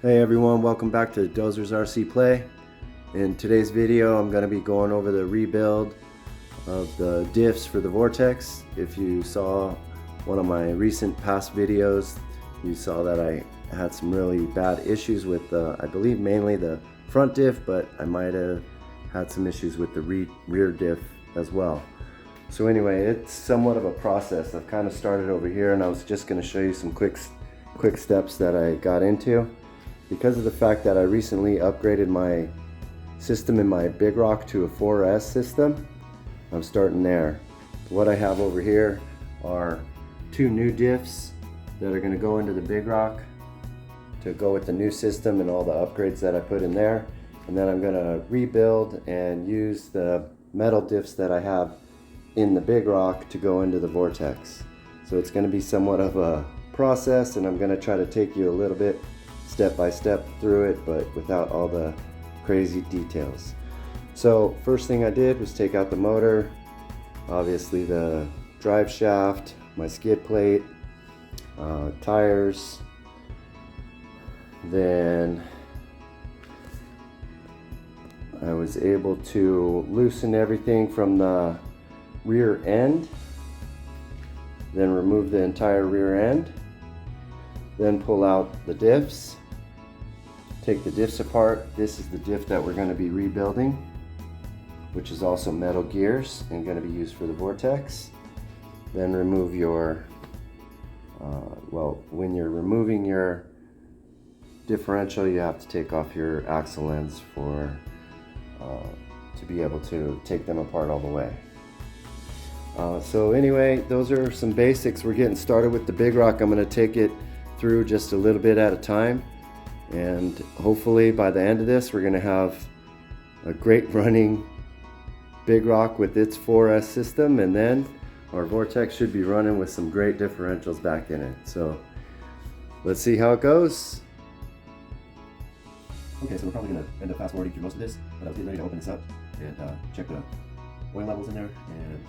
Hey everyone, welcome back to Dozer's RC Play. In today's video I'm going to be going over the rebuild of the diffs for the Vortex. If you saw one of my recent past videos, you saw that I had some really bad issues with I believe mainly the front diff, but I might have had some issues with the rear diff as well. So anyway, it's somewhat of a process. I've kind of started over here and I was just going to show you some quick steps that I got into. Because of the fact that I recently upgraded my system in my Big Rock to a 4S system, I'm starting there. What I have over here are two new diffs that are going to go into the Big Rock to go with the new system and all the upgrades that I put in there. And then I'm going to rebuild and use the metal diffs that I have in the Big Rock to go into the Vortex. So it's going to be somewhat of a process, and I'm going to try to take you a little bit step by step through it, but without all the crazy details. So first thing I did was take out the motor, obviously the drive shaft, my skid plate, tires. Then I was able to loosen everything from the rear end, then remove the entire rear end, then pull out the diffs. Take the diffs apart. This is the diff that we're going to be rebuilding, which is also metal gears and going to be used for the Vortex. Then remove your, when you're removing your differential, you have to take off your axle ends to be able to take them apart all the way. So anyway, those are some basics. We're getting started with the Big Rock. I'm going to take it through just a little bit at a time. And hopefully by the end of this, we're going to have a great running Big Rock with its 4S system, and then our Vortex should be running with some great differentials back in it. So let's see how it goes. Okay, so we're probably going to end up fast forwarding through most of this, but I was getting ready to open this up and check the oil levels in there. And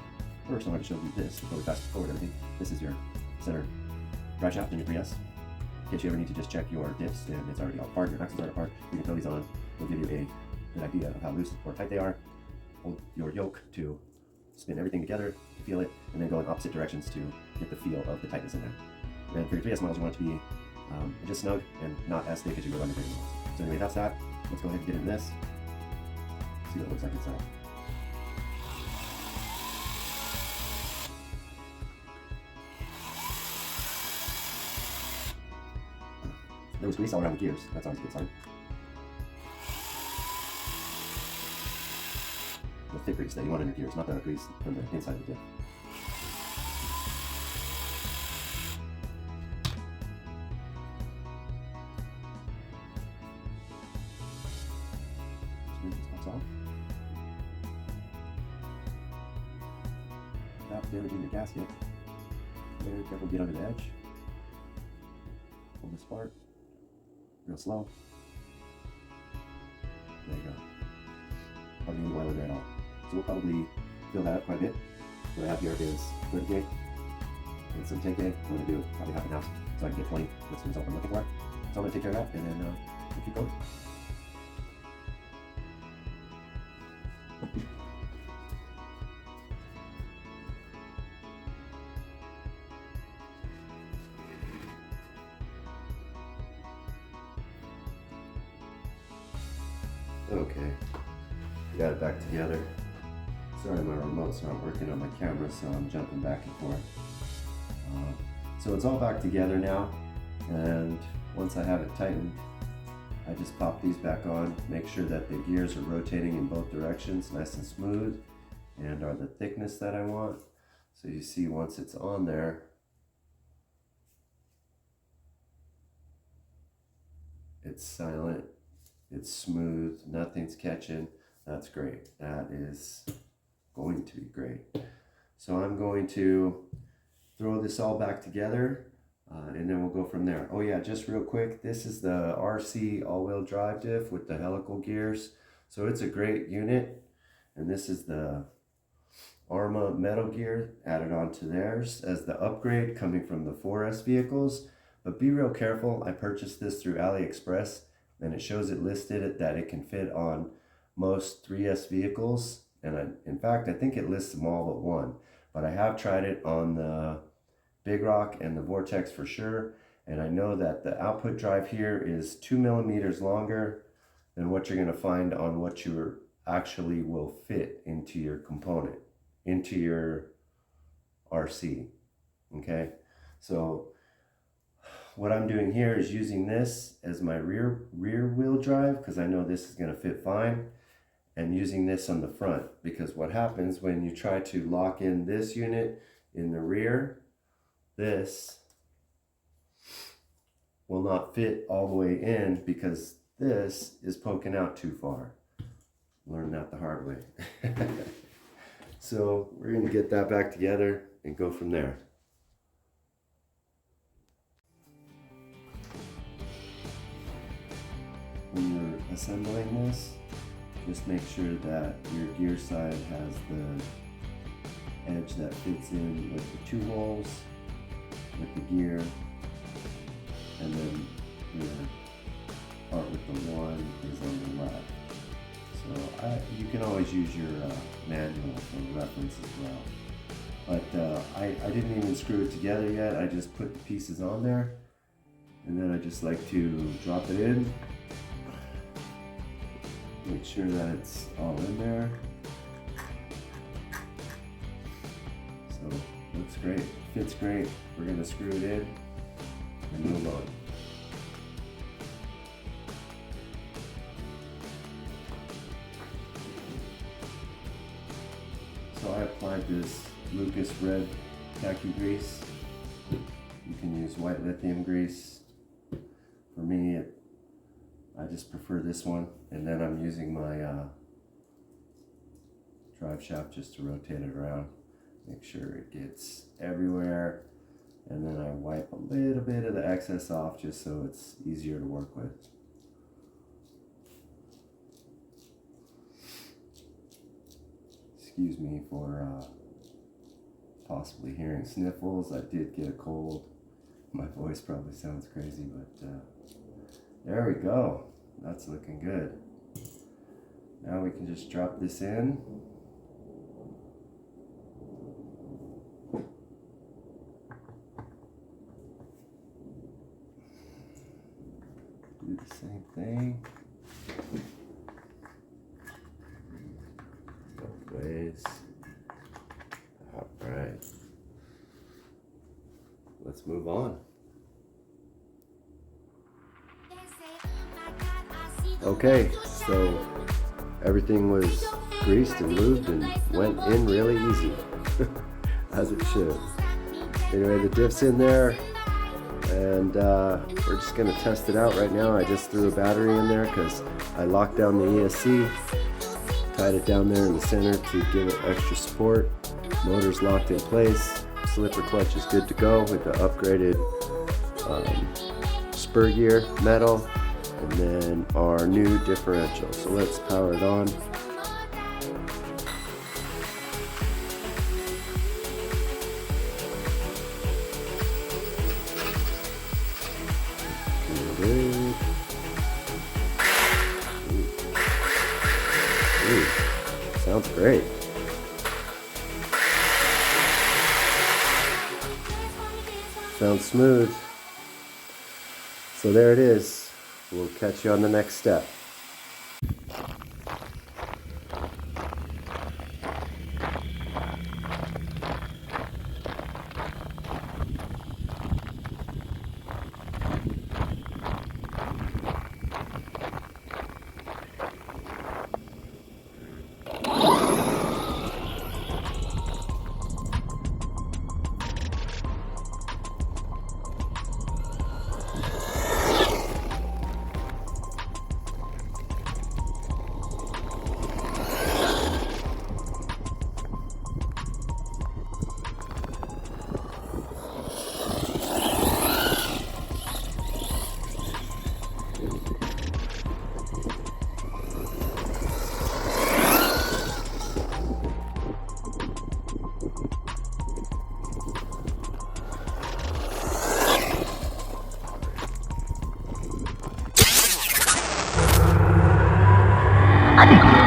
first I wanted to show you this before we fast forward everything. This is your center drive shaft in your 3S. In case you ever need to just check your diffs and it's already all apart, your axles are apart, you can throw these on. It'll give you an idea of how loose or tight they are. Hold your yoke to spin everything together, to feel it, and then go in opposite directions to get the feel of the tightness in there. And for your 3S models, you want it to be just snug and not as thick as you would on your bigger models. So anyway, that's that. Let's go ahead and get into this. See what it looks like inside. There was grease all around the gears. That's always a good sign. The thick grease that you want in your gears, not the grease from the inside of the diff. Screw this pops off. Without damaging your gasket. Very careful, get under the edge. Pull this apart. Real slow. There you go. Hardly any oil in there at all. So we'll probably fill that up quite a bit. What I have here is 30K and some 10K. I'm going to do probably half and half so I can get 20. That's the result I'm looking for. So I'm going to take care of that and then we'll keep going. Okay, I got it back together. Sorry, my remote's not working on my camera, so I'm jumping back and forth. So it's all back together now, and once I have it tightened, I just pop these back on, make sure that the gears are rotating in both directions, nice and smooth, and are the thickness that I want. So you see once it's on there, it's silent. It's smooth, nothing's catching. That's great. That is going to be great. So I'm going to throw this all back together and then we'll go from there. Oh yeah, just real quick, this is the RC all-wheel drive diff with the helical gears. So it's a great unit, and this is the ARRMA metal gear added onto theirs as the upgrade coming from the 4S vehicles. But be real careful. I purchased this through AliExpress, and it shows it listed that it can fit on most 3S vehicles. And in fact, I think it lists them all but one. But I have tried it on the Big Rock and the Vortex for sure. And I know that the output drive here is 2 millimeters longer than what you're going to find on what you actually will fit into your component, into your RC. Okay, so what I'm doing here is using this as my rear wheel drive, because I know this is going to fit fine, and using this on the front, because what happens when you try to lock in this unit in the rear, this will not fit all the way in because this is poking out too far. Learned that the hard way. So we're going to get that back together and go from there. When you're assembling this, just make sure that your gear side has the edge that fits in with the 2 holes, with the gear, and then your part with the 1 is on the left. So you can always use your manual for reference as well. But I didn't even screw it together yet. I just put the pieces on there, and then I just like to drop it in. Make sure that it's all in there. So looks great, fits great. We're gonna screw it in and move on. So I applied this Lucas red khaki grease. You can use white lithium grease. For me, I just prefer this one, and then I'm using my drive shaft just to rotate it around, make sure it gets everywhere, and then I wipe a little bit of the excess off just so it's easier to work with. Excuse me for possibly hearing sniffles. I did get a cold. My voice probably sounds crazy, but there we go. That's looking good. Now we can just drop this in. Do the same thing. Both ways. All right. Let's move on. Okay, so everything was greased and lubed and went in really easy, as it should. Anyway, the diff's in there, and we're just going to test it out right now. I just threw a battery in there because I locked down the ESC, tied it down there in the center to give it extra support. Motor's locked in place. Slipper clutch is good to go with the upgraded spur gear metal. And then our new differential. So let's power it on. Ooh, sounds great. Sounds smooth. So there it is. We'll catch you on the next step. Adios.